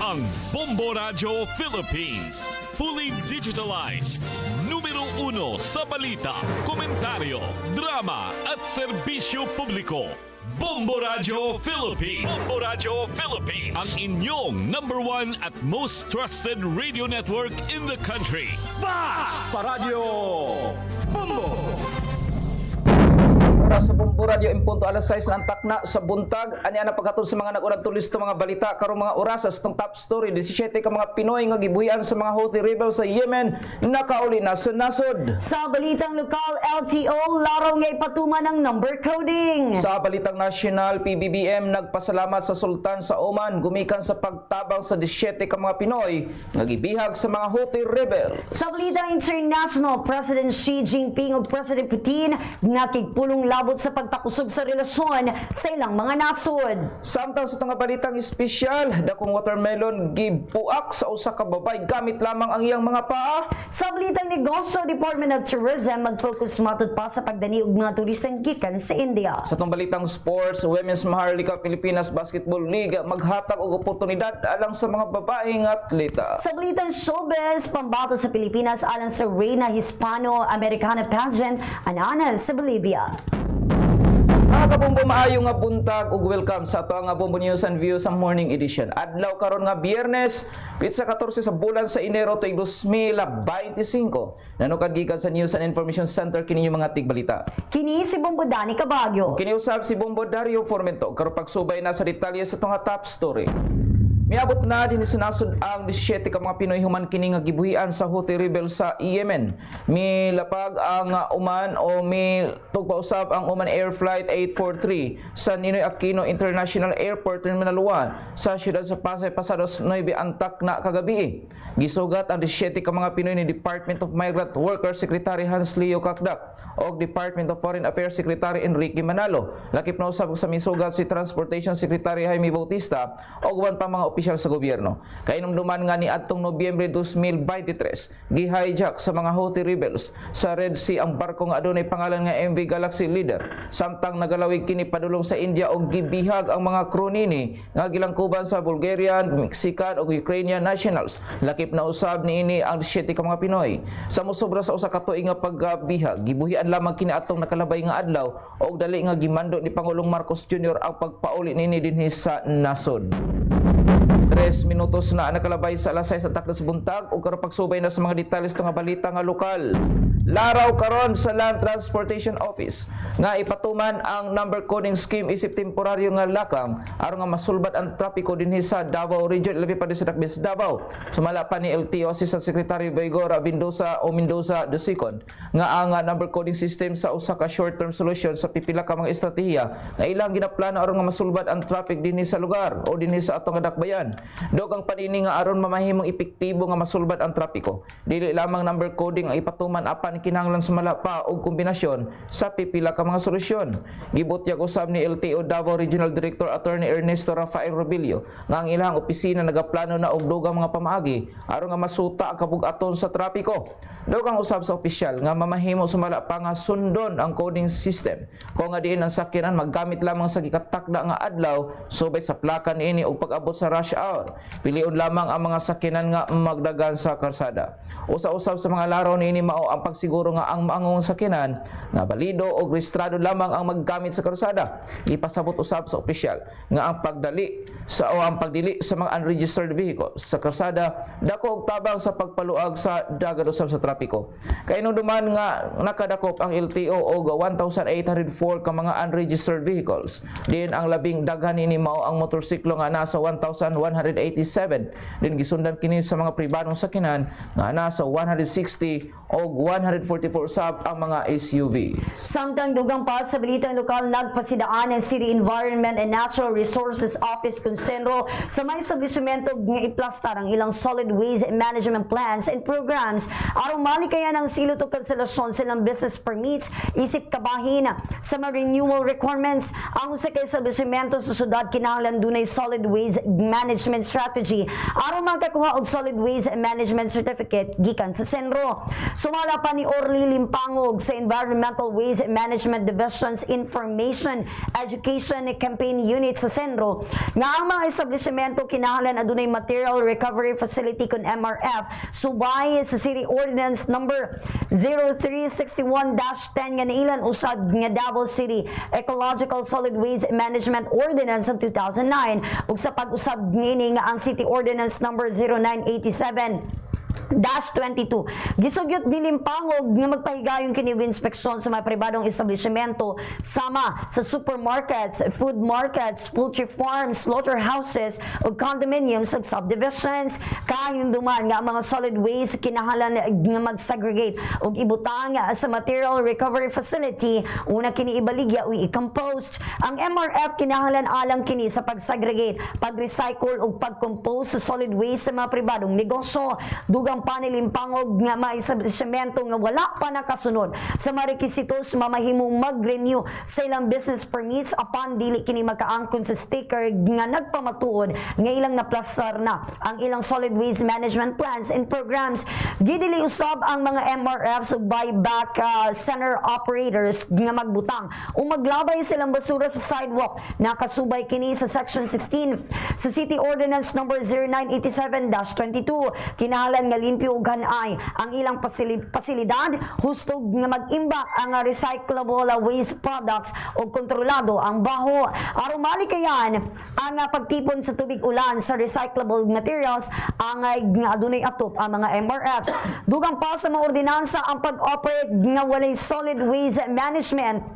ang Bombo Radio Philippines. Fully digitalized. Numero 1 sa balita, komentaryo, drama at serbisyo publiko. Bombo Radio Philippines. Bombo Radio Philippines. Ang inyong #1 at most trusted radio network in the country. Basta Radio Bombo! Oras sa Bombo Radio, impunto alas 6 na antak na sa buntag. Ani ana pagkatod sa mga nagunang tulis sa mga balita karong mga orasas tong top story. 17 ka mga Pinoy nga gibuhian sa mga Houthi rebels sa Yemen nakauli na sa nasod. Sa balitang lokal, LTO laraw nga ipatuman ng number coding. Sa balitang national, PBBM nagpasalamat sa Sultan sa Oman gumikan sa pagtabang sa 17 ka mga Pinoy nga gibihag sa mga Houthi rebel. Sa balitang international, President Xi Jinping ug President Putin nakigpulong labot sa pagpakusog sa relasyon sa ilang mga nasod. Samtang sa tanga balitang espesyal, dakong watermelon gibuak sa usa ka babay gamit lamang ang iyang mga paa. Sa balitang negosyo, Department of Tourism mag-focus matud pa sa pagdani og mga turistang gikan sa India. Sa itong balitang sports, Women's Maharlika Pilipinas Basketball League maghatag og oportunidad alang sa mga babaeng atleta. Sa balitang showbiz, pambato sa Pilipinas alang sa Reina Hispano-Americana pageant ananas sa Bolivia. Mga kabombo, maayo nga buntag ug welcome sa ato nga Bombo News and Views sa morning edition. Adlaw karon nga Biyernes, pitsa 14 sa bulan sa Enero tuig 2025. Nanukad gikan sa News and Information Center kini yung mga tigbalita. Kini si Bombo Dani Cabagyo. Kini usab si Bombo Dario Formento karon pagsubay na sa detalye sa tunga top story. Miabot na din sa nasod ang 17 ka mga Pinoy human kini nga gibuhian sa Houthi rebels sa Yemen. Milapag ang Oman o tugpausab ang Oman Air Flight 843 sa Ninoy Aquino International Airport Terminal 1 sa siyudad sa Pasay pasados 9 antak na kagabi. Gisugat ang 17 ka mga Pinoy ni Department of Migrant Workers Secretary Hans Leo Kakdak o Department of Foreign Affairs Secretary Enrique Manalo. Lakip na usab sa misugat si Transportation Secretary Jaime Bautista o uban pa mga opisyal sa gobyerno. Kainumduman nga ni adtong Nobyembre 2023, gi-hijack sa mga Houthi rebels sa Red Sea ang barko nga adunay pangalan nga MV Galaxy Leader. Samtang nagalawig kini padulong sa India og gibihag ang mga crew nini nga gilangkuban sa Bulgarian, Mexican ug Ukrainian nationals. Lakip na usab niini ang 17 ka mga Pinoy. Sa mosobra sa usa ka tuig nga pagbihag, gibuhian lamang kini atong nakalabay nga adlaw og dali nga gimando ni Pangulong Marcos Jr. ang pagpauli nini dinhi sa nasod. 3 minutos na nakalabay sa alas 6 atak na sa buntag o karon pagsubay na sa mga detalles nga balita nga lokal. Laraw karon sa Land Transportation Office nga ipatuman ang number coding scheme isip temporaryo nga lakang aron nga masulbad ang trapiko dinhi sa Davao Region labi pa sa Dakbis Davao. Sumala pa ni LTO Assistant Secretary Baygora Mendoza II nga ang number coding system sa usa ka short-term solution sa pipila ka mga estratehiya nga ilang ginaplano aron nga masulbad ang traffic dinhi sa lugar o dinhi sa atong dakbayan. Dog ang panini nga aron mamahimong epektibo nga masulbad ang trapiko. Dili lamang number coding ang ipatuman apan kinahanglan sumala pa og kombinasyon sa pipila ka mga solusyon. Gibutyag usab ni LTO Davao Regional Director Attorney Ernesto Rafael Robilio nga ang ilang opisina nagaplano na og dugang mga pamaagi aron nga masuta ang kabug-aton sa trapiko. Dog ang usab sa opisyal nga mamahimo sumala pa nga sundon ang coding system. Kung nga diin ang sakyanan maggamit lamang sa gikatakda nga adlaw subay sa plaka niini og pag-abot sa rush hour. Piliun lamang ang mga sakyanan nga magdagan sa karsada. Usa-usab sa mga laraw niini mao ang pagsiguro nga ang maangong sakyanan nga balido o rehistrado lamang ang maggamit sa karsada. Ipasabot usab sa opisyal nga ang pagdili sa ang pagdili sa mga unregistered vehicles sa karsada dako og tabang sa pagpaluag sa dagad usab sa trapiko. Kainuduman nga nakadakop ang LTO og 1,804 ka mga unregistered vehicles. Diin ang labing daghan ini mao ang motorsiklo nga nasa 1,187. Din gisundan kini sa mga pribadong sakyanan nga nasa 160 o 144 sab ang mga SUV. Samtang dugang pa sa balitang lokal, nagpasidaan ang City Environment and Natural Resources Office Consenro sa may establishmento nga iplastar ang ilang solid waste management plans and programs aron malikayan ang silot o kanselasyon sa ilang business permits isip kabahin sa mga renewal requirements. Ang usa ka establishmento sa syudad kinahanglan dunay solid waste management strategy aron makakuha og solid waste management certificate gikan sa Senro. Sumala pa pa ni Orly Limpangog sa Environmental Waste Management Division's Information Education Campaign Unit sa Senro nga ang mga establishmento kinahanglan adunay Material Recovery Facility kun MRF subay sa City Ordinance number 0361-10 nga nailan usad nga Davao City Ecological Solid Waste Management Ordinance of 2009 ug sa pag-usab nini nga ang City Ordinance number 0987-22. Gisugyot ni Limpangog nga magpahigayon kini inspeksyon sa mga pribadong establishmento sama sa supermarkets, food markets, poultry farms, slaughterhouses ug condominiums ug subdivisions. Kahinduman nga ang mga solid waste kinahanglan nga mag-segregate ug ibutang sa Material Recovery Facility una kini ibaligya o i-compost. Ang MRF kinahanglan alang kini sa pag-segregate, pag-recycle ug pag-compose sa solid waste sa mga pribadong negosyo. Dugang panilimpangog nga mga establishmento nga wala pa nakasunod sa mga requisitos mamahimong mag-renew sa ilang business permits apan dili kini makaangkon sa sticker nga nagpamatuod nga ilang naplastar na ang ilang solid waste management plans and programs. Gidili usab ang mga MRFs ug buyback center operators nga magbutang o maglabay silang basura sa sidewalk. Nakasubay kini sa Section 16 sa City Ordinance number 0987-22. Kinahanglan nga limpyo ug hanay ang ilang pasilidad, hustog nga mag-imbak ang recyclable waste products ug kontrolado ang baho. Aron malikayan ang pagtipon sa tubig ulan sa recyclable materials ang nga adunay atop ang mga MRFs. Dugang pa sa mga ordinansa ang pag-operate nga walay solid waste management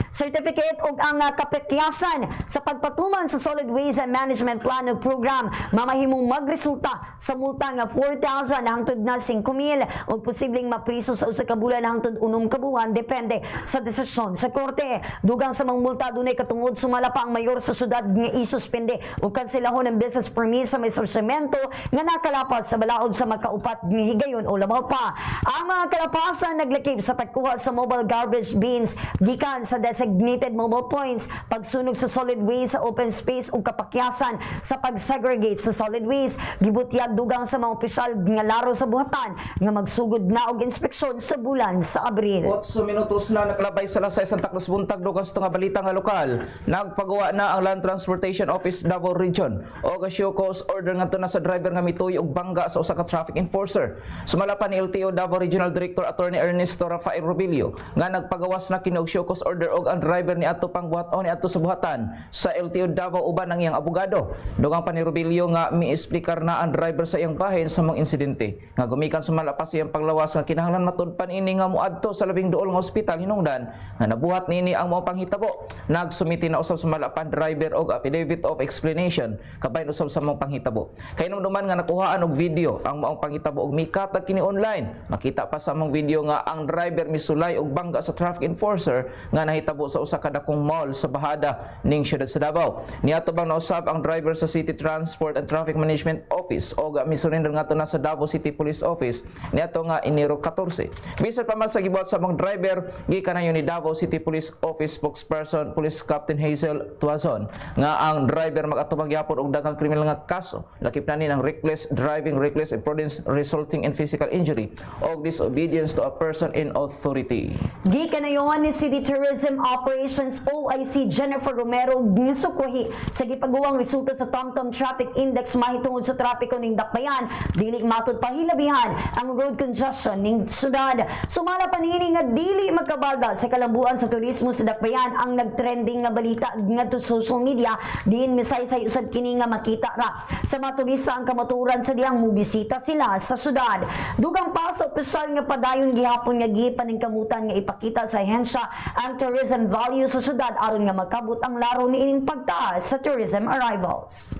certificate ug ang kapekyasan sa pagpatuman sa solid waste management plan ug program mamahimong magresulta sa multa nga 4,000 hangtod na 5,000 ug posibleng mapriso sa usa ka bulan hangtod 6 ka buwan depende sa desisyon sa korte. Dugang sa mga multa dunay katungod sumala pa ang mayor sa syudad nga isuspende ug kanselahon ang business permit sa may establishmento nga nakalapas sa balaod sa makaupat nga higayon o labaw pa. Ang mga kalapasan naglakip sa pagkuha sa mobile garbage bins gikan sa designated mobile points, pagsunog sa solid waste sa open space ug kapakyasan sa pag-segregate sa solid waste. Gibutyag dugang sa mga opisyal nga laro sa buhatan nga magsugod na og inspeksyon sa bulan sa Abril. 8 minutos na nakalabay sa lasay Santa Cruz buntag dugang sa nga balita nga lokal. Nagpagawa na ang Land Transportation Office Davao Region og show cause order ngadto na sa driver nga mituy og bangga sa usa ka traffic enforcer. Sumala pa ni LTO Davao Regional Director Attorney Ernesto Rafael Robilio nga nagpagawas na kini og show cause order og ang driver ni ato pang buhaton ni ato sa buhatan sa LTO Davao uban ang iyang abogado. Dugang pa ni Robilio nga mi-explicar na ang driver sa iyang bahin sa mga insidente nga gumikan sumala pa siyang paglawas nga kinahanglan matud-pan ini nga muadto sa labing duol nga ospital hinungdan nga nabuhat niini ang mga panghitabo. Nagsumiti na usab sumala pa driver og affidavit of explanation kabahin usab sa mga panghitabo. Kay duman nga nakuhaan og video ang mga panghitabo og mikatag kini online. Makita pa sa mga video nga ang driver misulay og bangga sa traffic enforcer nga nahitabo sa usa ka dakong mall sa bahada ning siyudad sa Davao. Niadto bang nausab ang driver sa City Transport and Traffic Management Office o misurrender ngadto na sa Davao City Police Office niadto nga Enero 14. Bisan pa man sa gibuhat sa mga driver gikanayon ni Davao City Police Office spokesperson Police Captain Hazel Tuazon nga ang driver mag-atubang gyapon og daghang kriminal nga kaso lakip na ni ng reckless driving, reckless imprudence resulting in physical injury o disobedience to a person in authority. Gikanayon ni City Tourism Operations OIC Jennifer Romero gisukwahi sa gipagawang resulta sa TomTom Traffic Index mahitungod sa trapiko ning dakbayan dili matud pahilabihan ang road congestion ning syudad. Sumala pa niini nga dili magkabalda sa kalambuan sa turismo sa dakbayan ang nagtrending nga balita ngadto sa social media diin misaysay usad kini nga makita ra sa mga turista ang kamaturan sa diyang mubisita sila sa syudad. Dugang pa sa opisyal nga padayon gihapon nga gipaningkamutan nga ipakita sa ahensya ang tourism value sa syudad aron nga magkabut ang laro niining pagtaas sa tourism arrivals.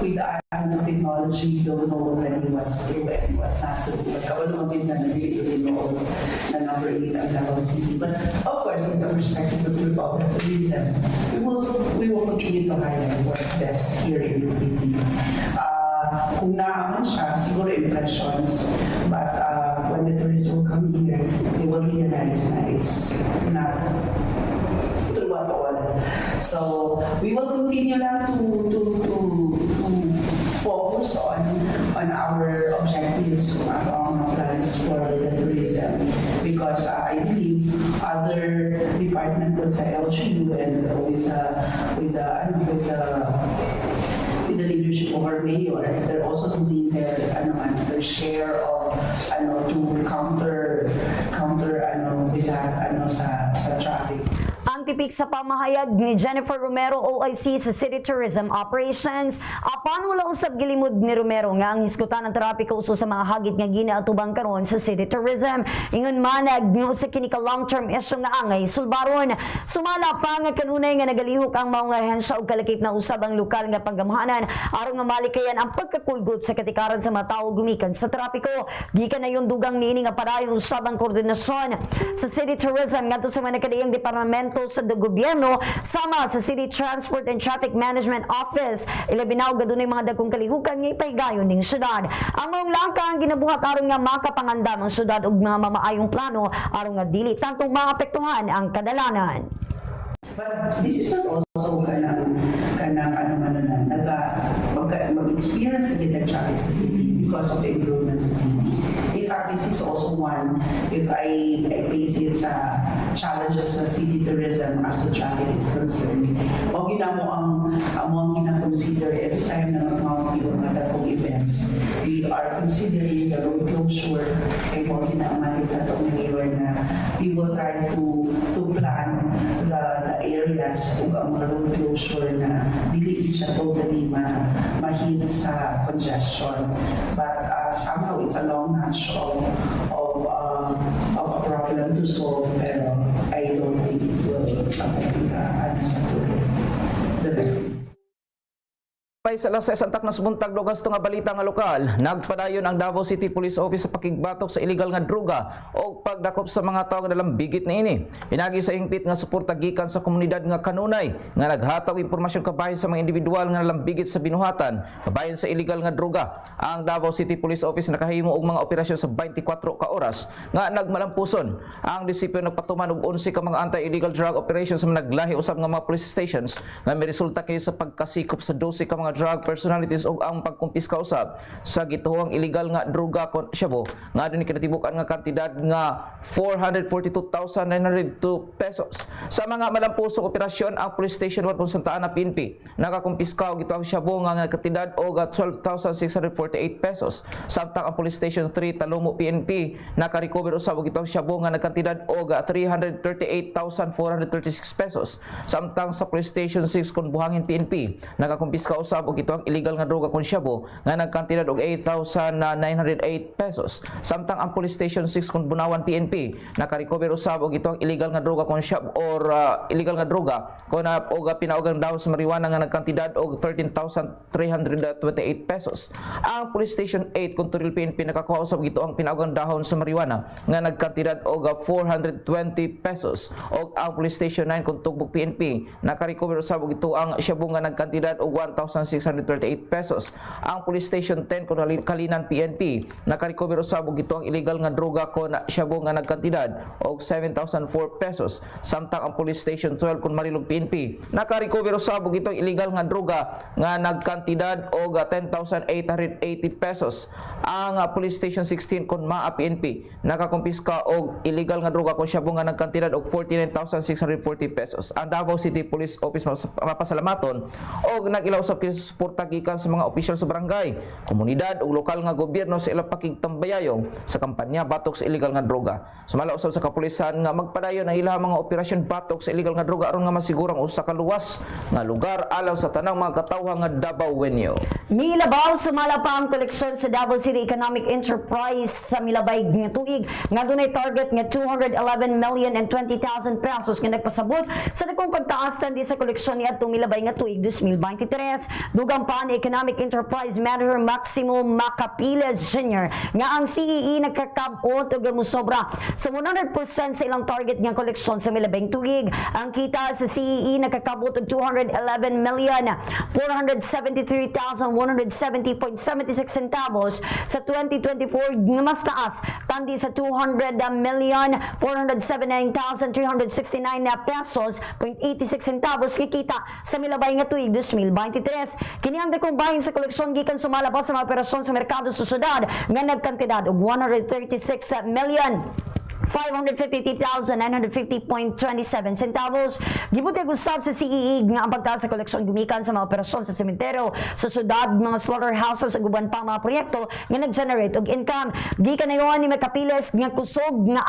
With the advent of technology, you don't know already what's true and what's not true. Magkawalo din na nabili noon na number 8 ang Davao City. But of course, in the perspective of the tourism, we will continue to highlight what's best here in the city. Kung naaman siya, siguro impressions. But when the tourists will come here, they will realize na it's not true at all. So we will continue lang to focus on our objectives kung ano ang mga plans for the tourism because I believe other departments sa LGU and with the leadership of our mayor, they're also doing their share of to counter with that sa traffic. Ang tipik sa pamahayag ni Jennifer Romero, OIC sa City Tourism Operations. Apan wala usab gilimod ni Romero nga ang iskutan ng trapiko uso sa mga hagit nga ginaatubang karon sa City Tourism. Ingon man sa kini ka long-term issue nga angay sulbaron. Sumala pa nga kanunay nga nagalihok ang mga ahensya ug kalakip na usab ang lokal nga panggamhanan aron nga malikayan ang pagkakulgot sa katikaran sa mga tawo gumikan sa trapiko. Gikan na yung dugang niini nga padayon usab ang koordinasyon sa City Tourism ngadto sa mga nakadiyang departamento sa gobyerno sama sa City Transport and Traffic Management Office. Ilabinaw gadunay mga dagkong kalihukan nga ipahigayon ning syudad. Ang maong langkah ang ginabuhat aron nga makapangandam ang syudad og mga mamaayong plano aron nga dili tantong maapektuhan ang kadalanan. But this is not also mag-experience the traffic sa city because of the improvements sa city. In fact, this is also one, if I base it sa challenges sa city tourism as the traffic is concerned. O ginamo ang gina-consider every time na mag-mount yung mga dakong events. We are considering the road closure kay mo ginamalit sa itong mayor na we will try to plan the areas kung ang mga road closure na dili siya totally ma-hit sa congestion. But somehow it's a long match of a problem to solve, pero I don't think it will affect sa tourist. Pay sa alas 6 antak na subuntag lugas nga balita nga lokal, nagpadayon ang Davao City Police Office sa pakigbatok sa illegal nga droga o pagdakop sa mga tawo nga nalambigit niini. Hinagi sa ingpit nga suporta gikan sa komunidad nga kanunay nga naghataw impormasyon kabahin sa mga individual nga nalambigit sa binuhatan kabahin sa illegal nga droga. Ang Davao City Police Office nakahimo og mga operasyon sa 24 ka oras nga nagmalampuson. Ang disipyo nagpatuman og 11 ka mga anti-illegal drug operations sa naglahi usab nga mga police stations nga may resulta kay sa pagkasikop sa 12 ka mga drug personalities o ang pagkumpiska usab sa gituhang illegal nga droga kon Shabu nga adun kinatibukan nga kantidad nga 442,902 pesos. Sa mga malampusong operasyon ang Police Station 1 Santa Ana PNP nakakumpiska og gituhang Shabu nga kantidad og 12,648 pesos. Samtang ang Police Station 3 Talumo PNP nakarecover usab og gituhang Shabu nga nagkantidad og 338,436 pesos. Samtang sa Police Station 6 kon Buhangin PNP nakakumpiska usab og ito ang illegal nga droga kon Shabu nga nagkantidad og 8,908 pesos. Samtang ang Police Station 6 kon Bunawan PNP nakarecover usab og ito ang illegal nga droga kon Shabu or illegal nga droga kon og pinaugang daw sa marijuana nga nagkantidad og 13,328 pesos. Ang Police Station 8 kon Turil PNP nakakuha usab og ito ang pinaugang dahon sa marijuana nga nagkantidad og 420 pesos. Og ang Police Station 9 kon Tugbog PNP nakarecover usab og ito ang Shabu nga nagkantidad og 1,638 pesos. Ang Police Station 10 kon Kalinan PNP nakarecover usab og ito ang illegal nga droga kon Shabu nga nagkantidad og 7,004 pesos. Samtang ang Police Station 12 kon Marilog PNP nakarecover usab og ito ang illegal nga droga nga nagkantidad og 10,880 pesos. Ang Police Station 16 kon Maa PNP nakakumpiska og illegal nga droga kon Shabu nga nagkantidad og 49,640 pesos. Ang Davao City Police Office mapasalamaton og nag-ilaw usab kini suporta gikan sa mga opisyal sa barangay, komunidad ug lokal nga gobyerno sa ilang pakigtambayayong sa kampanya batok sa illegal nga droga. Sumala usab sa kapulisan nga magpadayon ang ilang mga operasyon batok sa illegal nga droga aron nga masigurang usa ka luwas nga lugar alaw sa tanang mga katawhan nga Davao Wenyo. Milabaw sumala pa ang koleksyon sa Davao City Economic Enterprise sa milabay nga tuig nga dunay target nga 211,020,000 pesos nga nagpasabot sa dakong pagtaas tandi sa koleksyon niadtong milabay nga tuig 2023. Dugang pa ni Economic Enterprise Manager Maximo Macapiles Jr. nga ang CEE nagkakabot og musobra sa 100% sa ilang target nga koleksyon sa milabay tuig. Ang kita sa CEE nagkakabot og 211,473,170.76 centavos sa 2024 nga mas taas tandi sa 200,479,369 pesos .86 centavos nga kita sa milabay nga tuig 2023. Kini ang dakong bahin sa koleksyon gikan sumala pa sa mga operasyon sa merkado sa syudad nga nagkantidad og 136,553,950.27 centavos. Gibutyag usab sa CEE nga ang pagtaas sa koleksyon gumikan sa mga operasyon sa sementeryo sa syudad, mga slaughterhouses ug uban pang mga proyekto nga nag-generate og income. Gikan na ni makapiles nga kusog nga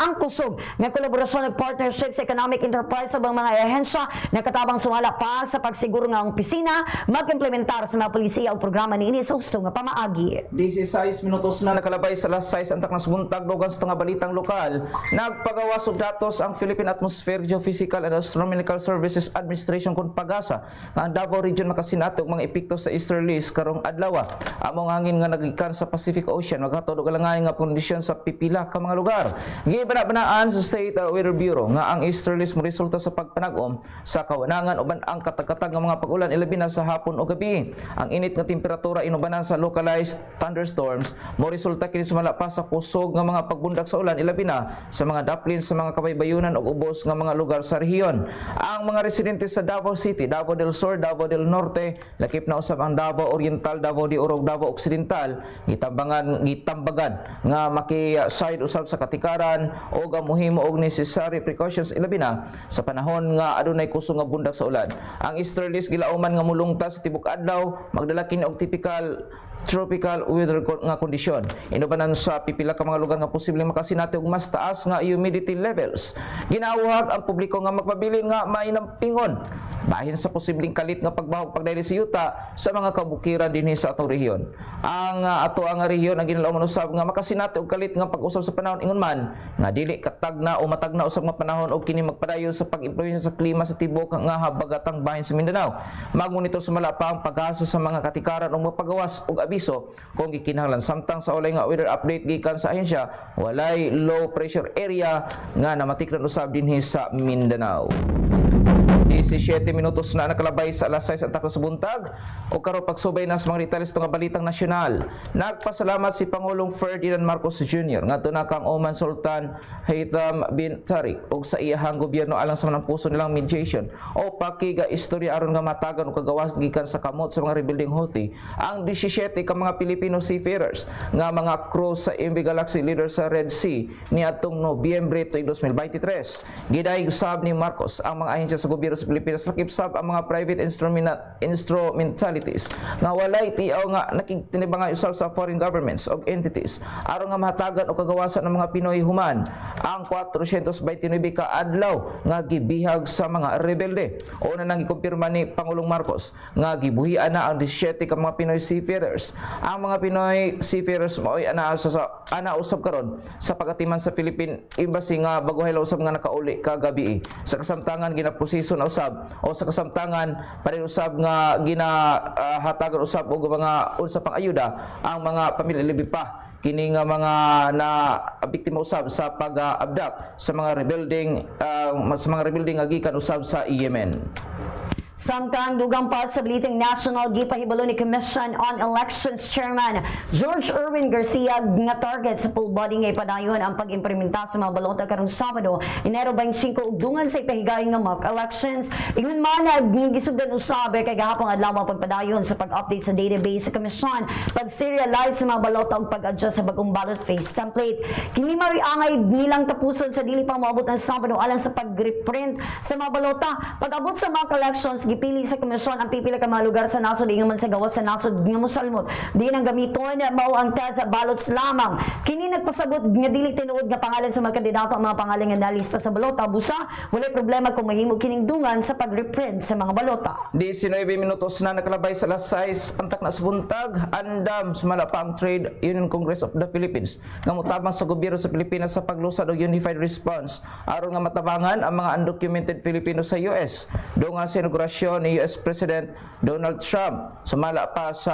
kolaborasyon ug partnership sa economic enterprise sa mga ahensya nga katabang sumala pa sa pagsiguro nga ang opisina mag-implementar sa mga polisiya ug programa niini sa husto nga pamaagi. 16 minutos na nakalabay sa alas 6 antak na subuntag dugang sa nga balitang lokal. Nagpagawas og datos ang Philippine Atmospheric Geophysical and Astronomical Services Administration kung pag-asa nga ang Davao Region makasinati og mga epekto sa easterlies karong adlaw. Among hangin nga nagikan sa Pacific Ocean maghatod og alangayan nga kondisyon sa pipila ka mga lugar. Gibana-banaan sa State Weather Bureau nga ang easterlies mo resulta sa pagpanag-om sa kawanangan uban ang katakatag nga mga pag-ulan ilabi na sa hapon o gabi. Ang init nga temperatura inubanan sa localized thunderstorms mo resulta kini sumala pa sa kusog nga mga pagbundak sa ulan ilabi na sa mga daplin sa mga kabaybayunan o ubos nga mga lugar sa rehiyon. Ang mga residente sa Davao City, Davao del Sur, Davao del Norte, lakip na usab ang Davao Oriental, Davao de Oro, Davao Occidental, gitambagan nga maki-side usab sa katikaran o gamuhimo og necessary precautions ilabi na sa panahon nga adunay kusog nga bundak sa ulan. Ang easterlies gilauman nga mulungta sa tibok adlaw, magdala kini og typical tropical weather nga kondisyon. Inubanan sa pipila ka mga lugar nga posibleng makasinati og mas taas nga humidity levels. Ginawag ang publiko nga magpabilin nga mainampingon bahin sa posibleng kalit nga pagbahog pagdayli sa yuta sa mga kabukiran dinhi sa atong rehiyon. Ang ato ang rehiyon ang ginalauman usab nga makasinati og kalit nga pag-usab sa panahon ingon man nga dili katagna o matagna usab nga panahon og kini magpadayon sa pag-impluwensya sa klima sa tibok nga habagatang bahin sa Mindanao. Magmonitor sumala pa ang pag-asa sa mga katikaran o magpagawas og abiso kung gikinahanglan. Samtang sa ulay nga weather update gikan sa ahensya, walay low pressure area nga namatiklan usab dinhi sa Mindanao. 17 minutos na nakalabay sa alas 6 antak sa buntag o karon pagsubay na sa mga detalles nga balitang nasyonal. Nagpasalamat si Pangulong Ferdinand Marcos Jr. ngadto na kang Oman Sultan Haitham bin Tariq ug sa iyahang gobyerno alang sa manang puso nilang mediation o pakiga istorya aron nga matagan og kagawas gikan sa kamot sa mga rebuilding Houthi ang 17 ka mga Filipino seafarers nga mga crew sa MV Galaxy leader sa Red Sea niadtong Nobyembre 2023. Gidayeg usab ni Marcos ang mga ahensya sa gobyerno sa Pilipinas lakip sab ang mga private instrumentalities nga walay tiaw nga nakikitinibangan usab sa foreign governments o entities aron nga mahatagan o kagawasan ng mga Pinoy human ang 429 ka adlaw nga gibihag sa mga rebelde. Una nang gikumpirma ni Pangulong Marcos nga gibuhian na ang 17 ka mga Pinoy seafarers. Ang mga Pinoy seafarers mao'y ana usab karon sa pagatiman sa Philippine Embassy nga baguhay usab nga nakauli kagabi. Sa kasamtangan ginaproseso na usab o sa kasamtangan parin usab nga ginahatagan usab og mga unsa pang ayuda ang mga pamilya libi pa kini nga mga na biktima usab sa pag-abduct sa mga rebuilding nga gikan usab sa Yemen. Samtang dugang pa sa Balitang National, gipahibalo ni Commission on Elections Chairman George Erwin Garcia nga target sa full body nga ipadayon ang pag-implementa sa mga balota karong Sabado, Enero 25 ug dungan sa ipahigayon nga mock elections. Ingon man gisugdan usabe kay gahapon adlaw ang pagpadayon sa pag-update sa database sa Commission, pag-serialize sa mga balota ug pag-adjust sa bagong ballot face template. Kini mao'y angay nilang tapuson sa dili pa moabot ang Sabado alang sa pag-reprint sa mga balota. Pag-abot sa mock elections gipili sa komisyon ang pipila ka mga lugar sa nasod ingon man sa gawas sa nasod nga mosalmot di nang gamiton mao ang test ballots lamang. Kini nagpasabot nga dili tinuod nga pangalan sa mga kandidato ang mga pangalan nga nalista sa balota busa walay problema kung mahimo kining dungan sa pag-reprint sa mga balota. 19 minutos na nakalabay sa alas 6 antak na sa buntag andam sumala pa ang Trade Union Congress of the Philippines nga motabang sa gobyerno sa Pilipinas sa paglusad og unified response aron nga matabangan ang mga undocumented Filipino sa US. Dungan sa inaugurasyon ni US President Donald Trump. Sumala pa sa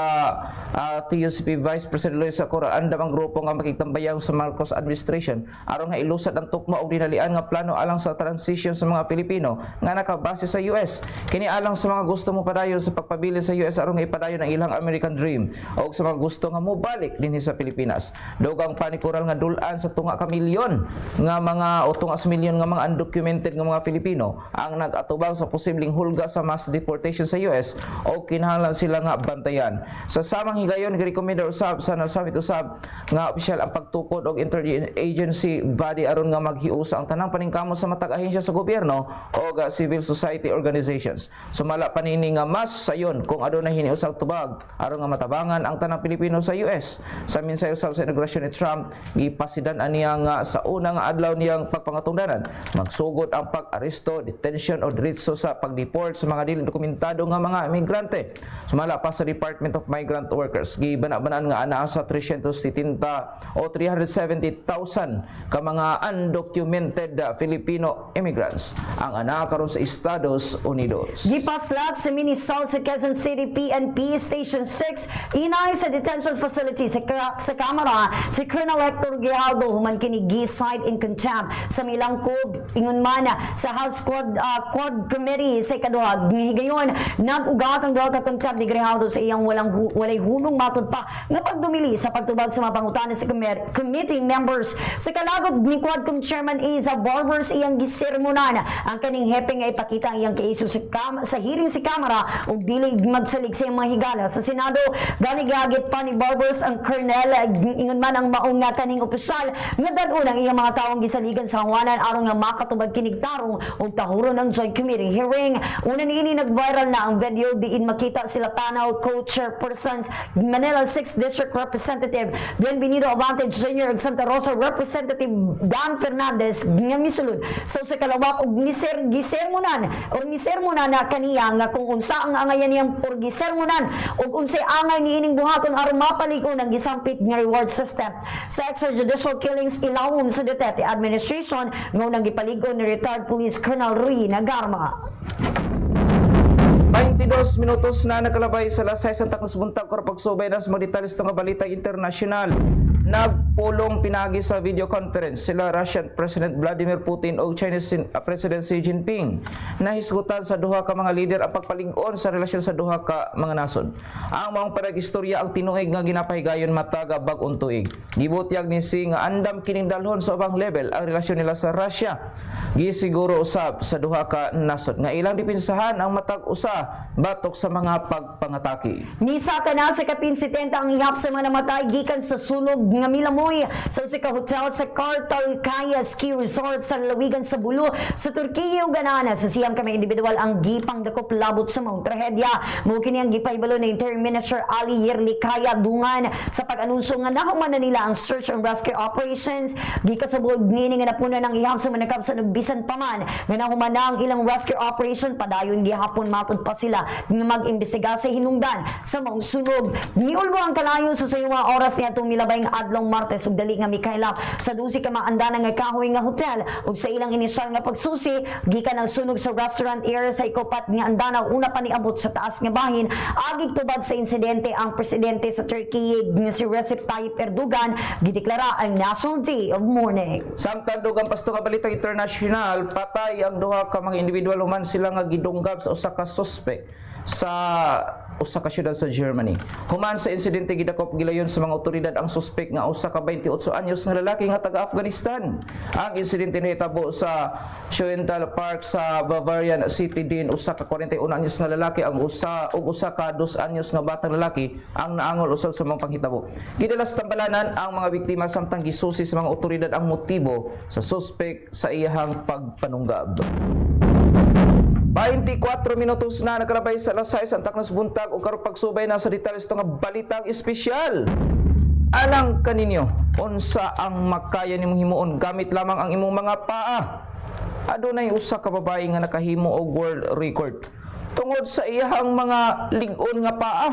TUCP Vice President Luis Acora andam ang grupo nga makigtambayang sa Marcos administration aron nga ilusad ang tukma og dinalian nga plano alang sa transition sa mga Pilipino nga nakabase sa US. Kini alang sa mga gusto mo padayon sa pagpabilin sa US aron nga ipadayon ang ilang American dream o sa mga gusto nga mobalik dinhi sa Pilipinas. Dugang panikural nga dulan sa tunga ka milyon nga mga o tunga sa milyon nga mga undocumented nga mga Filipino ang nag-atubang sa posibleng hulga sa mass deportation sa US o kinahanglan sila nga bantayan. Sa samang higayon girekomenda usab sa nasabit usab nga opisyal ang pagtukod og interagency body aron nga maghiusa ang tanang paningkamot sa matag ahensya sa gobyerno o civil society organizations. Sumala panini nga mas sayon kung adunay hiniusang tubag aron nga matabangan ang tanang Pilipino sa US. Sa minsay usab sa inaugurasyon ni Trump, gipasidan aniya nga sa una nga adlaw niyang pagpangatungdanan magsugod ang pag-aresto, detention o diretso sa pag-deport sa mga dili dokumentado nga mga emigrante. Sumala pa sa Department of Migrant Workers, gibana-banaan nga anaa sa 370 o 370,000 ka mga undocumented Filipino immigrants ang anaa karon sa Estados Unidos. Gipaslak sa Minisal sa Quezon City PNP Station 6 inay sa detention facility sa Kamara si Colonel Hector Grijaldo human kini gi-cite in contempt sa milangkob ingon man sa House Quad Committee sa ikaduha higayon nag-ugat ang duha ka contempt ni Grijaldo sa iyang walay hunong matud pa nga pagdumili sa pagtubag sa mga pangutana sa committee members sa kalagod ni Quadcom Chairman Iza Barbers iyang gisermonan ang kaning hepe nga ipakita ang iyang kaiso sa hearing sa Kamara ug dili magsalig sa mga higala sa Senado. Gani gagit pa ni Barbers ang Colonel ingon man ang maong nga kaning opisyal nga dal-un ang iyang mga taong gisaligan sa hawanan aron nga makatubag kinig tarong ug tahuron ang Joint Committee hearing. Una niini nag-viral na ang video diin makita sila panel co-chairpersons Manila 6th District Representative Bienvenido Abante Jr. ug Santa Rosa Representative Dan Fernandez nga misulod sa usa ka lawak ug gisermonan na kaniya nga kung unsa ang angayan niyang gisermonan ug unsay angay niining buhaton aron mapalig-on ang gisampit nga reward system sa extrajudicial killings ilawom sa Duterte administration ngunang gipalig-on ni retired Police Colonel Rui Nagarma. 22 minutos na nakalabay sa lasay sa takos buntag or pagsubay na sa mga detalye sa balita internasyonal. Nagpulong pinagi sa video conference sila Russian President Vladimir Putin o Chinese President Xi Jinping. Nahisgutan sa duha ka mga leader ang pagpalig-on sa relasyon sa duha ka mga nasod. Ang maong parag-istorya ang tinuig nga ginapahigayon mataga bag-ong tuig. Gibutyag ni Xi nga andam kining dalhon sa ubang level ang relasyon nila sa Russia. Gisiguro usab sa duha ka nasod nga ilang dipinsahan ang matag usa batok sa mga pagpangatake. Misa ka na sa kapin 70 ang ihap sa mga namatay gikan sa sunog nga milamoy sa usa ka hotel sa Kartalkaya Ski Resort sa lalawigan sa Bulu sa Turkiya ug ganana sa siyam ka mga individual ang gipang dakop labot sa mga trahedya. Mao kini ang gipahibalo ni Interim Minister Ali Yerlikaya dungan sa pag-anunsyo nga nahuman na nila ang search and rescue operations. Gikasabog nini nga napunan ang ihap sa manakap sa nagbisan pa man nga nahuman na ang ilang rescue operation padayon gihapon matud pa sila nga mag-imbestiga sa hinungdan sa mga sunog. Niulbo ang kalayon sa sayong oras niya itong milabay nga adlong Martes ug dali nga mikaylap sa 12 ka maandanan nga kahoy nga hotel ug sa ilang inisyal nga pagsusi gikan ang sunog sa restaurant area sa ikopat nga andana una pa niabot sa taas nga bahin. Agig tubag sa insidente ang presidente sa Turkey nga si Recep Tayyip Erdogan gideklara ang National Day of Mourning. Samtang dugang pasto ka balitang internasyonal, patay ang duha ka mga individual human sila nga gidunggab sa usa ka suspect sa usa ka syudad sa Germany. Human sa insidente gidakop gilayon sa mga otoridad ang suspect nga usa ka 28 anyos nga lalaki nga taga Afghanistan. Ang insidente nahitabo sa Schöntal Park sa Bavarian City din usa ka 41 anyos nga lalaki ang usa ka 2 anyos nga batang lalaki ang naangol usab sa mga panghitabo. Gidalas tambalanan ang mga biktima samtang gisusi sa mga otoridad ang motibo sa suspect sa iyahang pagpanunggab. 24 minutos na nakalabay sa lasay sa taknas buntag o karong pagsubay na sa detalye sa balitang espesyal. Alang kaninyo, unsa ang makaya nimong himuon gamit lamang ang imong mga paa? Adunay usa ka babae nga nakahimo og world record tungod sa iyahang mga lig-on nga paa.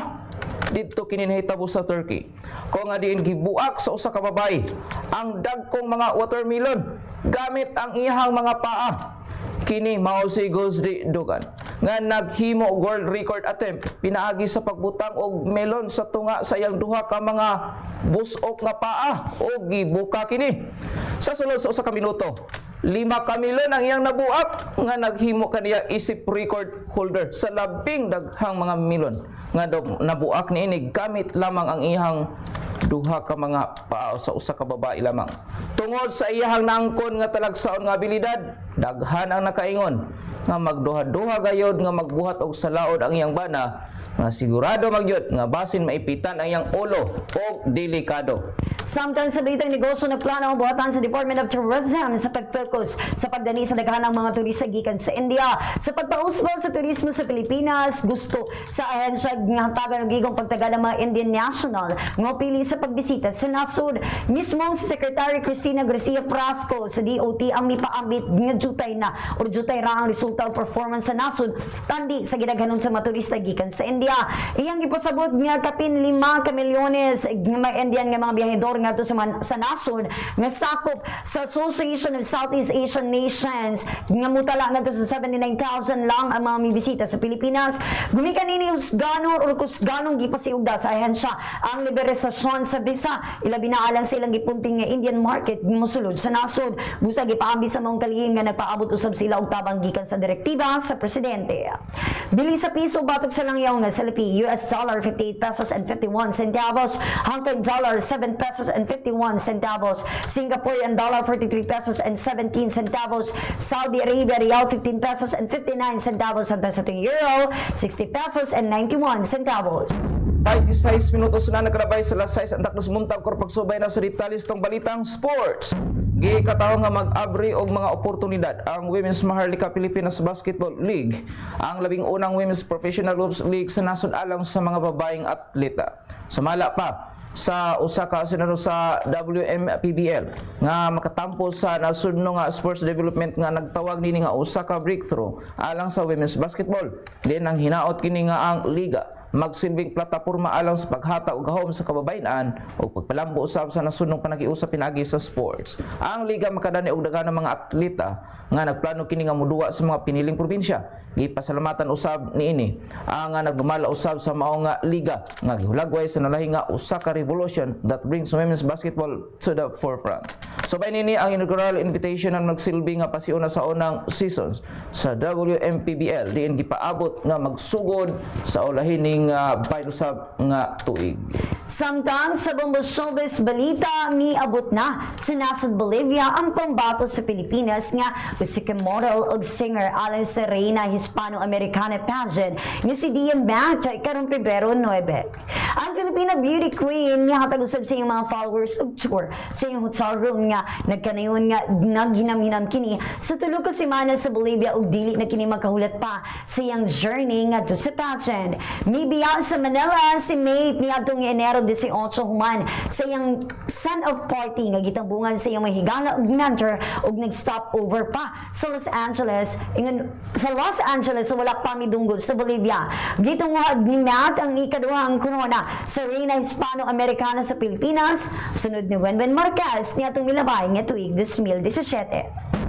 Dito kini nahitabo sa Turkey. Kung nga diin gibuak sa usa ka babae ang dagkong mga watermelon gamit ang iyahang mga paa. Kini mao si Gosdi Dugan nga naghimo og world record attempt pinaagi sa pagbutang og melon sa tunga sa iyang duha ka mga busok nga paa o gibuka kini. Sa sulod sa usa ka minuto, 5 ka melon ang iyang nabuak nga naghimo kaniya isip record holder sa labing daghang mga melon nga nabuak niini gamit lamang ang iyang duha ka mga paa sa usa ka babae lamang. Tungod sa iyahang naangkon nga talagsaon nga abilidad, daghan ang nakaingon nga magduha-duha gayod nga magbuhat og salaod ang iyang bana nga sigurado magyud nga basin maipitan ang iyang ulo og delikado. Samtang sa balitang negosyo na plano ang buhatan sa Department of Tourism sa pag-focus sa pagdani sa daghanang mga turista gikan sa India. Sa pagpausbol sa turismo sa Pilipinas, gusto sa ahensya nga hatagan og gigong pagtagal ng mga Indian national nga pili sa pagbisita sa nasod. Mismo si Secretary Cristina Garcia Frasco sa DOT ang mipaambit nga jutay na o jutay ra ang resulta og performance sa nasod tandi sa gidaghanon sa mga turista gikan sa India. Iyang gipasabot nga kapin 5 ka milyones nga mga Indian nga mga biyahedor ngadto sa nasod nga sakop sa Association of Southeast Asian Nations nga mutala ngadto sa 79,000 lang ang mga mibisita sa Pilipinas. Gumikan ini husganon or kusganong gipasiugda sa ahensya ang liberasyon sa visa ilabi na alang sa ilang gipunting nga Indian market mosulod sa nasod. Busa gipaambit sa mga kalihim nga nagpaabot usab sila og tabang gikan sa direktiba sa presidente. Bili sa piso batok sa langyaw nga salapi US dollar 58 pesos and 51 centavos, Hong Kong dollar 7 pesos and 51 centavos, Singaporean dollar 43 pesos and 17 centavos, Saudi Arabia Riyal 15 pesos and 59 centavos, hanggang sa euro 60 pesos and 91 centavos. 26 minutos na nakalabay sa alas 6 ang taknos muntag kor pagsubay na sa detalye tong balitang sports. Gikataw nga mag-abri og mga oportunidad ang Women's Maharlika Pilipinas Basketball League, ang labing unang Women's Professional Hoops League sa nasod alang sa mga babaeng atleta. Sumala pa sa usa ka senador sa WMPBL nga makatampo sa nasudno nga sports development nga nagtawag nini nga usa ka breakthrough alang sa women's basketball. Din ang hinaot kini nga ang liga magsilbing plataporma alang sa paghata og gahom sa kababayen-an o pagpalambo usab sa nasunong panagiusap pinagi sa sports. Ang liga makadani og daghanang mga atleta nga nagplano kini nga moduwa sa mga piniling probinsya. Gipasalamatan usab niini ang nga nagdumala usab sa mao nga liga nga gihulagway sa nalahi nga usa ka revolution that brings women's basketball to the forefront. So bay nini ang inaugural invitation ang nagsilbi nga pasiuna sa unang seasons sa WMPBL diin gipaabot nga magsugod sa ulahining baylusab nga tuig. Samtang sa Bombo Showbiz balita, miabot na sa nasod Bolivia ang pambato sa Pilipinas nga usika model ug singer alang sa Reina Hispano-Americana pageant nga si Dia Matay karong Pebrero 9. Ang Filipina beauty queen nga hatag usab sa iyang mga followers og tour sa iyang hotel room nga nagkanayon nga naghinam-hinam kini sa tulo ka semana sa Bolivia ug dili na kini makahulat pa sa iyang journey ngadto sa pageant. Biya sa Manila si May niadtong Enero 18 human sa iyang send off party nga gitambungan sa iyang mahigala ug mentor ug nag-stop over pa sa Los Angeles. Ingon sa Los Angeles wala pa midunggo sa Bolivia. Gitungod ni Matt ang ikaduhang corona sa Reina Hispano-Americana sa Pilipinas sunod ni Wenwen Marquez niadtong milabay nga tuig 2017.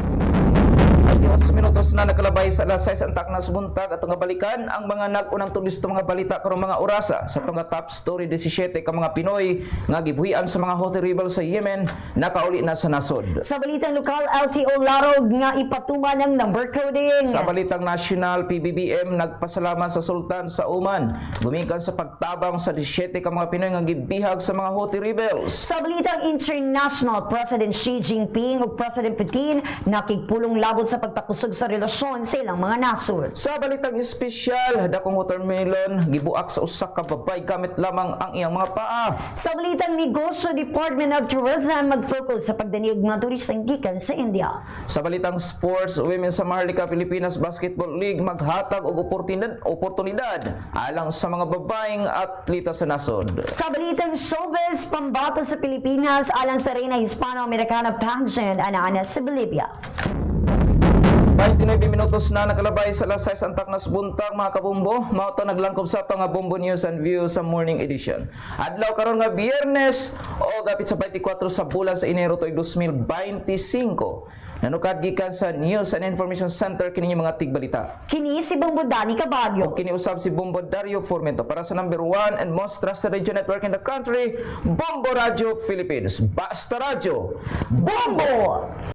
2 minutos na nakalabay sa alas 6 ang taknas buntag at nga balikan ang mga nag-unang tulisto mga balita karong mga orasa sa mga top story 17 ka mga Pinoy nga gibuhian sa mga Houthi rebels sa Yemen nakauli na sa nasod. Sa balitang lokal, LTO Larog nga ipatuman ng number coding. Sa balitang national, PBBM nagpasalamat sa Sultan sa Oman gumikan sa pagtabang sa 17 ka mga Pinoy nga gibihag sa mga Houthi rebels. Sa balitang international, President Xi Jinping ug President Putin nakigpulong labot sa pagtakusog sa relasyon sa ilang mga nasod. Sa balitang espesyal, dakong watermelon gibuak sa usa ka babay gamit lamang ang iyang mga paa. Sa balitang negosyo, Department of Tourism mag-focus sa pagdani og mga turistang gikan sa India. Sa balitang sports, Women's Maharlika Pilipinas Basketball League maghatag og oportunidad alang sa mga babaeng atleta sa nasod. Sa balitang showbiz, pambato sa Pilipinas alang sa Reina Hispano-Americana pageant ana sa Bolivia. 29 minutos na nakalabay sa alas 6 ang taknas buntag mga kabombo. Mao to naglangkob sa ato nga Bombo News and Views sa morning edition. Adlaw karon nga Biyernes o gapit sa 24 sa bulan sa Enero tuig 2025. Nanukad gikan sa News and Information Center kini mga tigbalita. Kini si Bombo Dani Cabagyo. O kini usab si Bombo Dario Formento para sa number 1 and most trusted radio network in the country, Bombo Radio Philippines. Basta Radio, Bombo!